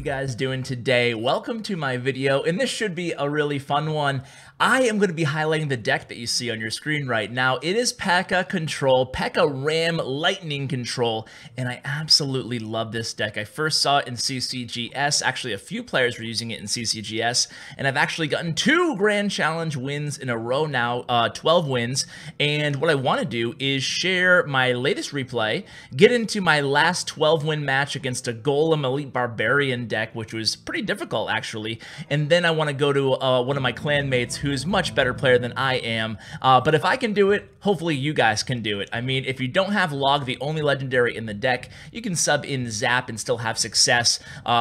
guys doing today? Welcome to my video, and this should be a really fun one. I am going to be highlighting the deck that you see on your screen right now. It is PEKKA Control, PEKKA Ram Lightning Control, and I absolutely love this deck. I first saw it in CCGS. Actually, a few players were using it in CCGS, and I've actually gotten 2 Grand Challenge wins in a row now, 12 wins, and what I want to do is share my latest replay, get into my last 12-win match against a Golem Elite Barbarian deck, which was pretty difficult, actually, and then I want to go to one of my clanmates who's much better player than I am, but if I can do it, hopefully you guys can do it. I mean, if you don't have Log, the only legendary in the deck, you can sub in Zap and still have success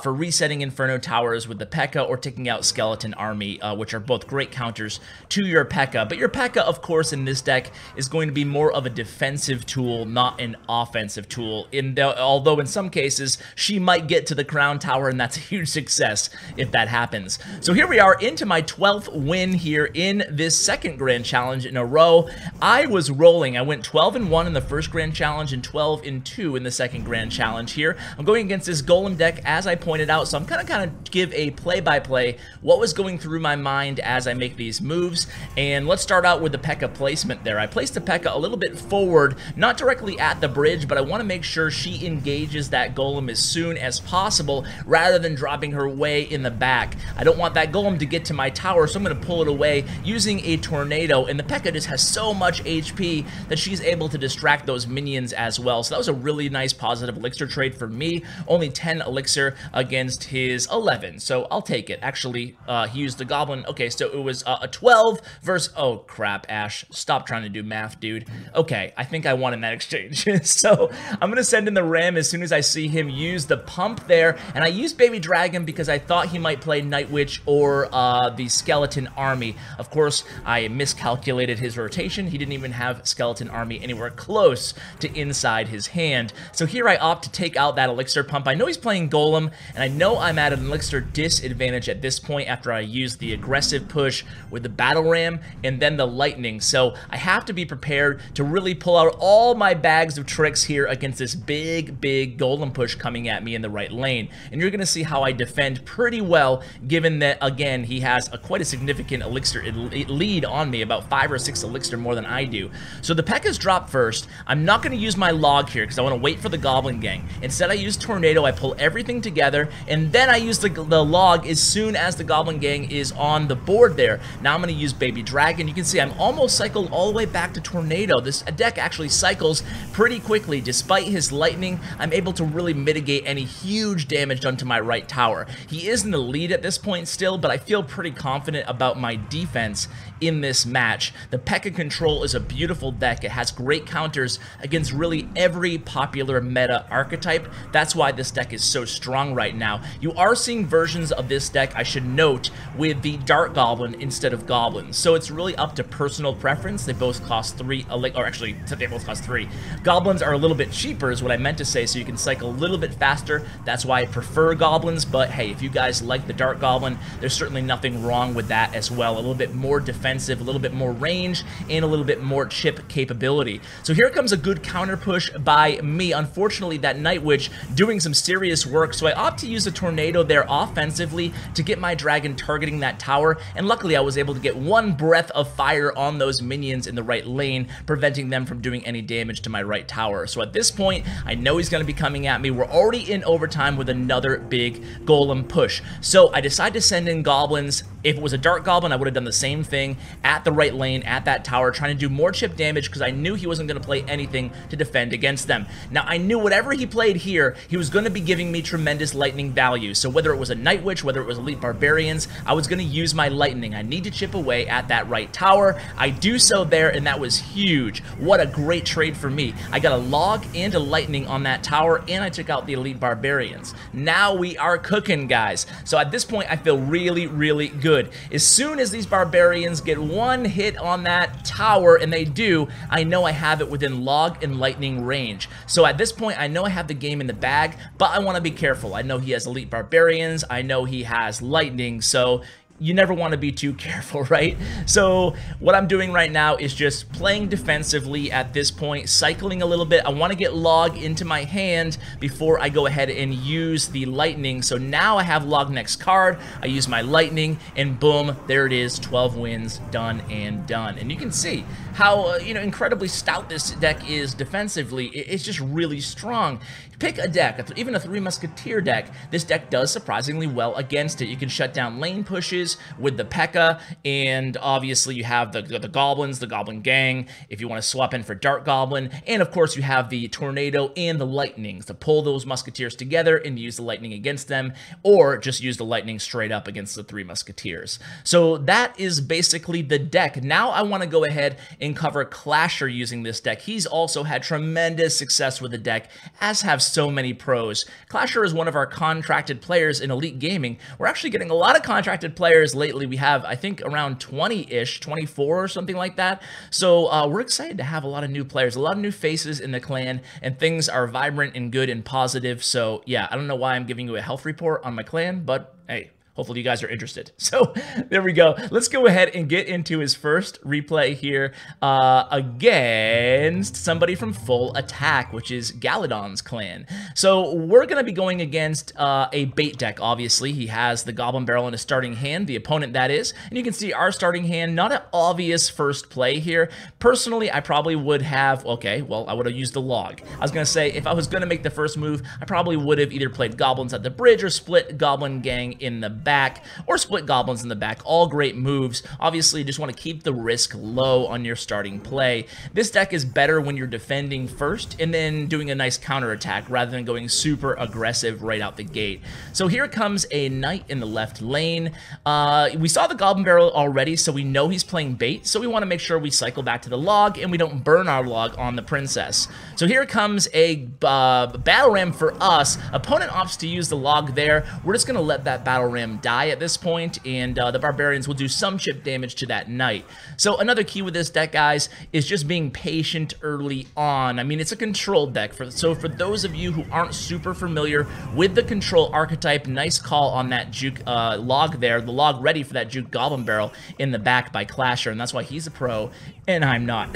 for resetting Inferno Towers with the PEKKA or taking out Skeleton Army, which are both great counters to your PEKKA. But your PEKKA, of course, in this deck is going to be more of a defensive tool, not an offensive tool, although in some cases, she might get to the Crown Tower, and that's a huge success if that happens. So here we are into my 12th win here in this second Grand Challenge in a row. I was rolling. I went 12-1 in the first Grand Challenge and 12-2 in the second Grand Challenge here. I'm going against this Golem deck, as I pointed out, so I'm kind of give a play-by-play what was going through my mind as I make these moves. And let's start out with the PEKKA placement there. I placed the PEKKA a little bit forward, not directly at the bridge, but I want to make sure she engages that Golem as soon as possible rather than dropping her way in the back. I don't want that Golem to get to my tower, so I'm going to pull it away using a tornado, and the PEKKA just has so much HP that she's able to distract those minions as well. So that was a really nice positive elixir trade for me. Only 10 elixir against his 11, so I'll take it. Actually, he used the Goblin. Okay, so it was a 12 versus... Oh, crap, Ash. Stop trying to do math, dude. Okay, I think I won in that exchange. So I'm going to send in the Ram as soon as I see him use the pump there, and I used Baby Dragon because I thought he might play Night Witch or the Skeleton Army. Of course, I miscalculated his rotation. He didn't even have Skeleton Army anywhere close to inside his hand. So here I opt to take out that elixir pump. I know he's playing Golem, and I know I'm at an elixir disadvantage at this point after I use the aggressive push with the Battle Ram and then the Lightning. So I have to be prepared to really pull out all my bags of tricks here against this big Golem push coming at me in the right lane. And you're going to see how I defend pretty well, given that, again, he has quite a significant elixir lead on me, about 5 or 6 elixir more than I do. So the PEKKA's drop first. I'm not going to use my Log here because I want to wait for the Goblin gang. Instead, I use Tornado. I pull everything together, and then I use the Log as soon as the Goblin gang is on the board there. Now I'm going to use Baby Dragon. You can see I'm almost cycled all the way back to Tornado. This deck actually cycles pretty quickly. Despite his Lightning, I'm able to really mitigate any huge damage done to my right tower. He is in the lead at this point still, but I feel pretty confident about my defense in this match. The PEKKA Control is a beautiful deck. It has great counters against really every popular meta archetype. That's why this deck is so strong right now. You are seeing versions of this deck, I should note, with the Dark Goblin instead of Goblins. So it's really up to personal preference. They both cost 3, or actually, they both cost 3. Goblins are a little bit cheaper is what I meant to say, so you can cycle a little bit faster. That's why I prefer Goblins, but hey, if you guys like the Dark Goblin, there's certainly nothing wrong with that as well. A little bit more defensive, a little bit more range, and a little bit more chip capability. So here comes a good counter push by me. Unfortunately, that Night Witch doing some serious work, so I opt to use a Tornado there offensively to get my Dragon targeting that tower, and luckily I was able to get 1 breath of fire on those minions in the right lane, preventing them from doing any damage to my right tower. So at this point, I know he's going to be coming at me. We're already in overtime with another big Golem push. So I decide to send in Goblins. If it was a Dark Goblin, I would have done the same thing at the right lane, at that tower, trying to do more chip damage because I knew he wasn't going to play anything to defend against them. Now, I knew whatever he played here, he was going to be giving me tremendous Lightning value. So whether it was a Night Witch, whether it was Elite Barbarians, I was going to use my Lightning. I need to chip away at that right tower. I do so there, and that was huge. What a great trade for me. I got a Log and a Lightning on that tower, and I took out the Elite Barbarians. Now we are cooking, guys. So at this point, I feel really good. As soon as these Barbarians get 1 hit on that tower, and they do, I know I have it within Log and Lightning range. So at this point, I know I have the game in the bag, but I want to be careful. I know he has Elite Barbarians. I know he has Lightning, so you never want to be too careful, right? So what I'm doing right now is just playing defensively at this point, cycling a little bit. I want to get log into my hand before I go ahead and use the lightning. So now I have log next card, I use my lightning, and boom, there it is, 12 wins, done and done. And you can see how incredibly stout this deck is defensively. It's just really strong. Pick a deck, even a Three Musketeer deck, this deck does surprisingly well against it. You can shut down lane pushes with the P.E.K.K.A, and obviously you have the Goblins, the Goblin Gang, if you want to swap in for Dark Goblin, and of course you have the Tornado and the Lightnings to pull those Musketeers together and use the Lightning against them, or just use the Lightning straight up against the Three Musketeers. So that is basically the deck. Now I want to go ahead and cover Clasher using this deck. He's also had tremendous success with the deck, as have so many pros. Clasher is one of our contracted players in Elite Gaming. We're actually getting a lot of contracted players lately. We have, I think, around 20-ish, 24 or something like that. So we're excited to have a lot of new players, a lot of new faces in the clan, and things are vibrant and good and positive. So yeah, I don't know why I'm giving you a health report on my clan, but hey, hopefully you guys are interested. So there we go. Let's go ahead and get into his first replay here against somebody from Full Attack, which is Galadon's clan. So we're going to be going against a bait deck, obviously. He has the Goblin Barrel in his starting hand, the opponent that is. And you can see our starting hand, not an obvious first play here. Personally, I probably would have, okay, well, I would have used the log. I was going to say, if I was going to make the first move, I probably would have either played Goblins at the bridge or split Goblin Gang in the back, or split Goblins in the back. All great moves. Obviously, you just want to keep the risk low on your starting play. This deck is better when you're defending first and then doing a nice counterattack rather than going super aggressive right out the gate. So here comes a Knight in the left lane. We saw the Goblin Barrel already, so we know he's playing bait, so we want to make sure we cycle back to the log and we don't burn our log on the Princess. So here comes a Battle Ram for us. Opponent opts to use the log there. We're just going to let that Battle Ram die at this point, and the Barbarians will do some chip damage to that Knight. So another key with this deck, guys, is just being patient early on. I mean, it's a control deck, so for those of you who aren't super familiar with the control archetype, nice call on that Juke log there, the log ready for that Juke Goblin Barrel in the back by Clasher, and that's why he's a pro and I'm not.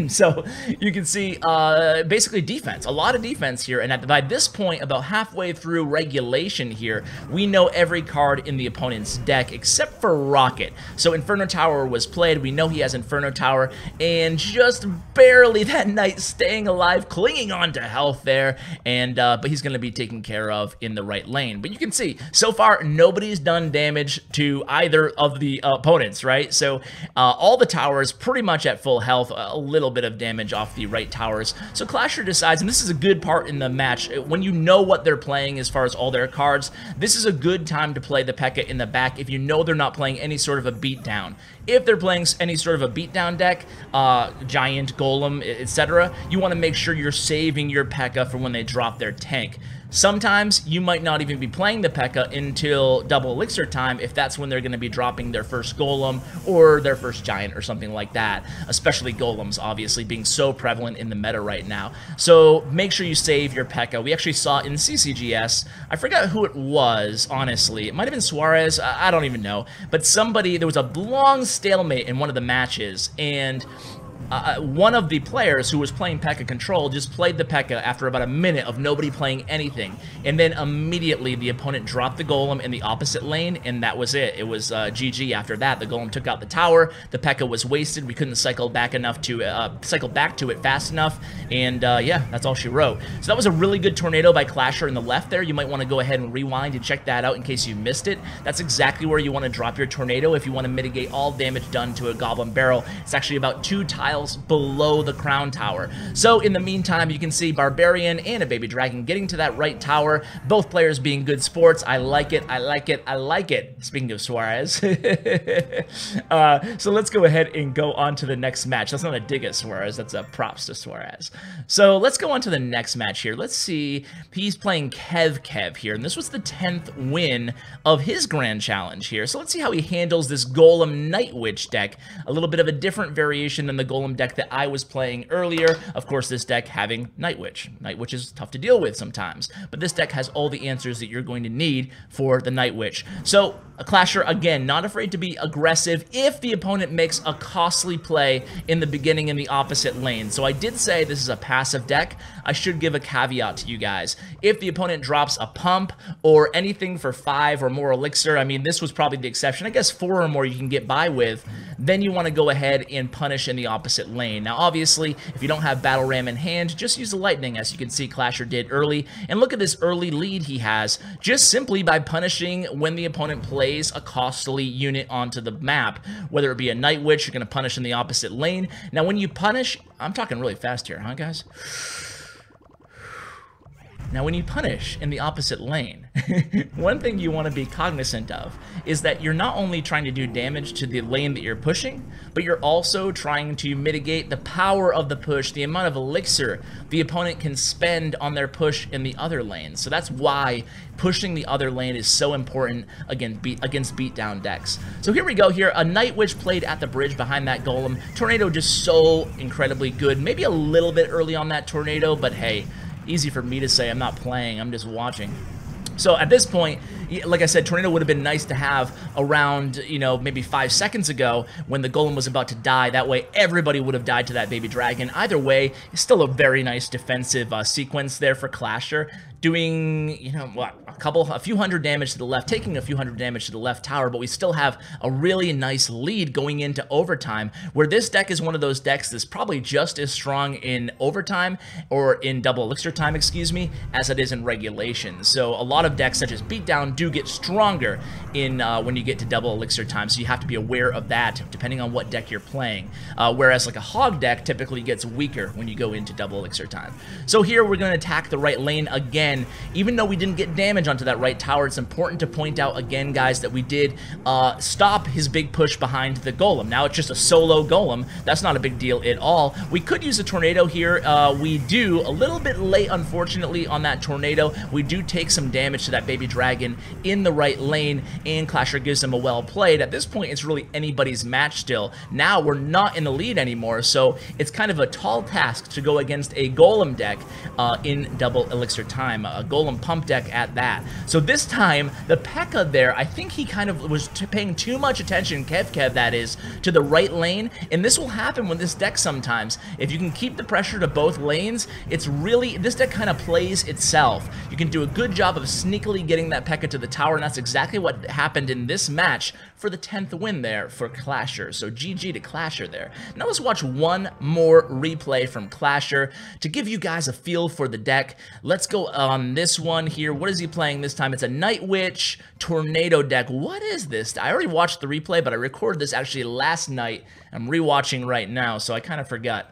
So you can see basically defense, a lot of defense here, and by this point, about halfway through regulation here, we know every card in the opponent's deck except for Rocket. So Inferno Tower was played, we know he has Inferno Tower, and just barely that Knight staying alive, clinging on to health there, and but he's going to be taken care of in the right lane. But you can see, so far, nobody's done damage to either of the opponents, right? So all the towers pretty much at full health, a little bit of damage off the right towers. So Clasher decides, and this is a good part in the match, when you know what they're playing as far as all their cards, this is a good time to play the P.E.K.K.A in the back if you know they're not playing any sort of a beatdown. If they're playing any sort of a beatdown deck, Giant, Golem, etc., you want to make sure you're saving your P.E.K.K.A for when they drop their tank. Sometimes you might not even be playing the P.E.K.K.A until double elixir time if that's when they're going to be dropping their first Golem or their first Giant or something like that, especially Golems obviously being so prevalent in the meta right now. So make sure you save your P.E.K.K.A. We actually saw in CCGS, I forgot who it was, honestly. It might have been Suarez, I don't even know, but somebody, there was a long stalemate in one of the matches, and one of the players who was playing P.E.K.K.A control just played the P.E.K.K.A after about a minute of nobody playing anything, and then immediately the opponent dropped the Golem in the opposite lane, and that was it. It was GG after that. The Golem took out the tower, the P.E.K.K.A was wasted, we couldn't cycle back enough to cycle back to it fast enough, and yeah, that's all she wrote. So that was a really good tornado by Clasher in the left there. You might want to go ahead and rewind and check that out in case you missed it. That's exactly where you want to drop your tornado if you want to mitigate all damage done to a Goblin Barrel. It's actually about 2 tiles below the Crown Tower. So in the meantime, you can see Barbarian and a Baby Dragon getting to that right tower, both players being good sports. I like it, I like it, I like it. Speaking of Suarez. So let's go ahead and go on to the next match. That's not a dig at Suarez, that's a props to Suarez. So let's go on to the next match here. Let's see, he's playing Kev here, and this was the 10th win of his Grand Challenge here. So let's see how he handles this Golem Night Witch deck. A little bit of a different variation than the Golem Golem deck that I was playing earlier. Of course, this deck having Night Witch. Night Witch is tough to deal with sometimes, but this deck has all the answers that you're going to need for the Night Witch. So a Clasher, again, not afraid to be aggressive if the opponent makes a costly play in the beginning in the opposite lane. So I did say this is a passive deck. I should give a caveat to you guys. If the opponent drops a pump or anything for 5 or more elixir, I mean, this was probably the exception. I guess 4 or more you can get by with. Then you want to go ahead and punish in the opposite lane. Now, obviously, if you don't have Battle Ram in hand, just use the Lightning, as you can see Clasher did early. And look at this early lead he has, just simply by punishing when the opponent plays a costly unit onto the map. Whether it be a Night Witch, you're going to punish in the opposite lane. Now, when you punish, I'm talking really fast here, huh, guys? Now, when you punish in the opposite lane, one thing you want to be cognizant of is that you're not only trying to do damage to the lane that you're pushing, but you're also trying to mitigate the power of the push, the amount of elixir the opponent can spend on their push in the other lane. So that's why pushing the other lane is so important against beatdown decks. So here we go here. A Night Witch played at the bridge behind that Golem. Tornado just so incredibly good. Maybe a little bit early on that Tornado, but hey, easy for me to say. I'm not playing, I'm just watching. So at this point, like I said, Tornado would have been nice to have around, you know, maybe 5 seconds ago when the Golem was about to die. That way, everybody would have died to that baby dragon. Either way, it's still a very nice defensive sequence there for Clasher. Doing, you know, what, a few hundred damage to the left, taking a few hundred damage to the left tower, but we still have a really nice lead going into overtime, where this deck is one of those decks that's probably just as strong in overtime, or in double elixir time, excuse me, as it is in regulation. So a lot of decks such as Beatdown do get stronger in when you get to double elixir time, so you have to be aware of that depending on what deck you're playing. Whereas like a Hog deck typically gets weaker when you go into double elixir time. So here we're going to attack the right lane again. Even though we didn't get damage onto that right tower, it's important to point out again, guys, that we did stop his big push behind the Golem. Now it's just a solo Golem. That's not a big deal at all. We could use a Tornado here. We do a little bit late, unfortunately, on that Tornado. We do take some damage to that baby dragon in the right lane, and Clasher gives him a well played. At this point, it's really anybody's match still. Now we're not in the lead anymore, so it's kind of a tall task to go against a Golem deck in double elixir time. A Golem pump deck at that. So this time, the P.E.K.K.A there, I think he kind of was paying too much attention, Kev that is, to the right lane, and this will happen with this deck sometimes. If you can keep the pressure to both lanes, it's really, this deck kind of plays itself. You can do a good job of sneakily getting that P.E.K.K.A to the tower, and that's exactly what happened in this match for the 10th win there for Clasher. So GG to Clasher there. Now let's watch one more replay from Clasher to give you guys a feel for the deck. Let's go on this one here. What is he playing this time? It's a Night Witch Tornado deck. What is this? I already watched the replay, but I recorded this actually last night. I'm rewatching right now, so I kind of forgot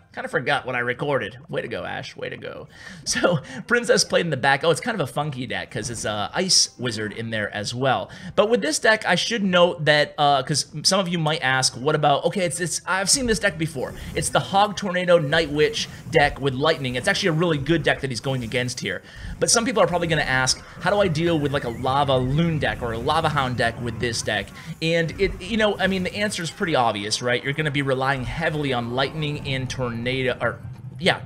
what I recorded. Way to go, Ash. Way to go. So, Princess played in the back. Oh, it's kind of a funky deck because it's a Ice Wizard in there as well. But with this deck, I should note that, because some of you might ask, what about, okay, I've seen this deck before. It's the Hog Tornado Night Witch deck with Lightning. It's actually a really good deck that he's going against here. But some people are probably going to ask, how do I deal with like a Lava Loon deck or a Lava Hound deck with this deck? And it, you know, I mean, the answer is pretty obvious, right? You're going to be relying heavily on Lightning and Tornado, or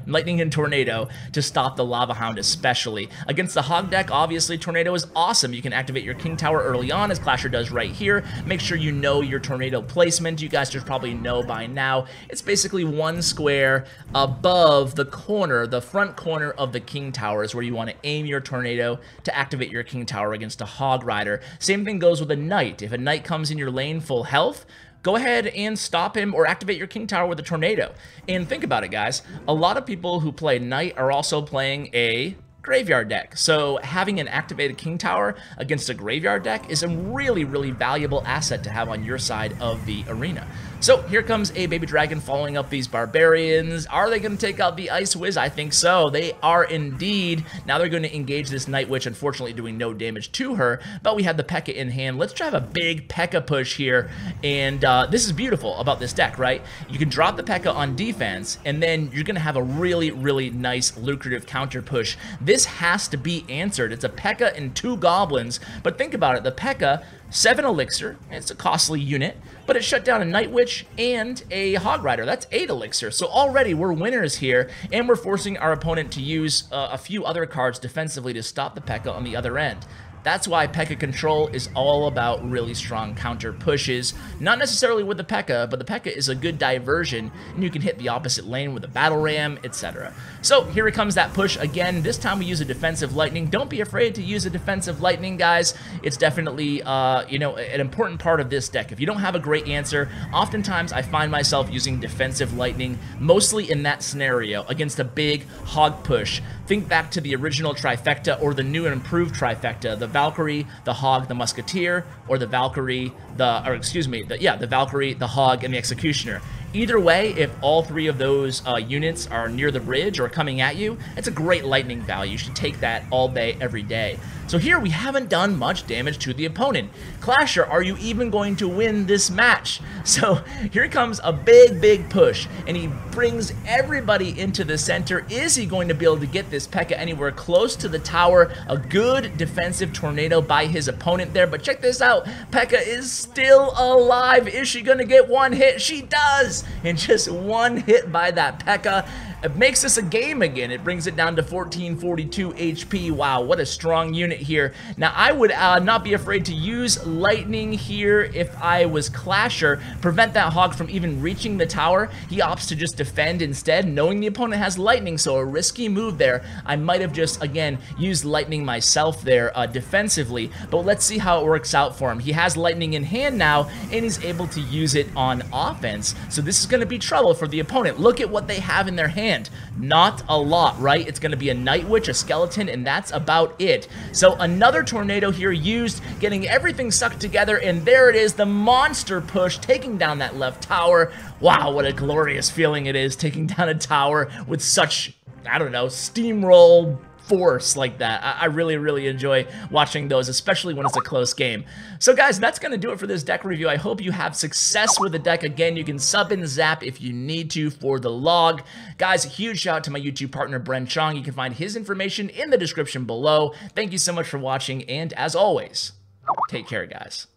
Lightning and Tornado to stop the Lava Hound especially. Against the Hog deck, obviously, Tornado is awesome. You can activate your King Tower early on, as Clasher does right here. Make sure you know your Tornado placement. You guys should probably know by now. It's basically one square above the corner, the front corner of the King Tower is where you want to aim your Tornado to activate your King Tower against a Hog Rider. Same thing goes with a Knight. If a Knight comes in your lane full health, go ahead and stop him or activate your King Tower with a Tornado. And think about it, guys. A lot of people who play Knight are also playing a graveyard deck. So having an activated King Tower against a graveyard deck is a really, really valuable asset to have on your side of the arena. So here comes a baby dragon following up these barbarians. Are they going to take out the Ice Wiz? I think so. They are indeed. Now they're going to engage this Night Witch, unfortunately doing no damage to her, but we have the P.E.K.K.A in hand. Let's drive a big P.E.K.K.A push here, and this is beautiful about this deck, right? You can drop the P.E.K.K.A on defense, and then you're going to have a really, really nice, lucrative counter push. This has to be answered. It's a P.E.K.K.A and 2 Goblins, but think about it. The P.E.K.K.A 7 elixir. It's a costly unit, but it shut down a Night Witch and a Hog Rider. That's 8 elixir. So already we're winners here, and we're forcing our opponent to use a few other cards defensively to stop the P.E.K.K.A on the other end. That's why P.E.K.K.A control is all about really strong counter pushes. Not necessarily with the P.E.K.K.A, but the P.E.K.K.A is a good diversion, and you can hit the opposite lane with a Battle Ram, etc. So here it comes, that push again. This time we use a defensive lightning. Don't be afraid to use a defensive lightning, guys. It's definitely, you know, an important part of this deck. If you don't have a great answer, oftentimes I find myself using defensive lightning, mostly in that scenario, against a big hog push. Think back to the original trifecta or the new and improved trifecta, the Valkyrie, the Hog, the Musketeer, or the Valkyrie, the Valkyrie, the Hog, and the Executioner. Either way, if all 3 of those units are near the bridge or coming at you, it's a great lightning value. You should take that all day, every day. So here we haven't done much damage to the opponent. Clasher, are you even going to win this match? So here comes a big push, and he brings everybody into the center. Is he going to be able to get this P.E.K.K.A anywhere close to the tower? A good defensive tornado by his opponent there, but check this out. P.E.K.K.A is still alive. Is she going to get one hit? She does! And just one hit by that P.E.K.K.A. It makes this a game again. It brings it down to 1442 HP. Wow, what a strong unit here. Now, I would not be afraid to use lightning here if I was Clasher. Prevent that Hog from even reaching the tower. He opts to just defend instead, knowing the opponent has lightning, so a risky move there. I might have just, again, used lightning myself there defensively, but let's see how it works out for him. He has lightning in hand now, and he's able to use it on offense, so this is going to be trouble for the opponent. Look at what they have in their hand. Not a lot, right? It's going to be a Night Witch, a Skeleton, and that's about it. So another tornado here used, getting everything sucked together, and there it is, the monster push, taking down that left tower. Wow, what a glorious feeling it is, taking down a tower with such, I don't know, steamroll force like that. I really enjoy watching those, especially when it's a close game. So guys, that's going to do it for this deck review. I hope you have success with the deck. Again, you can sub and zap if you need to for the log. Guys, huge shout out to my YouTube partner, Bren Chong. You can find his information in the description below. Thank you so much for watching, and as always, take care, guys.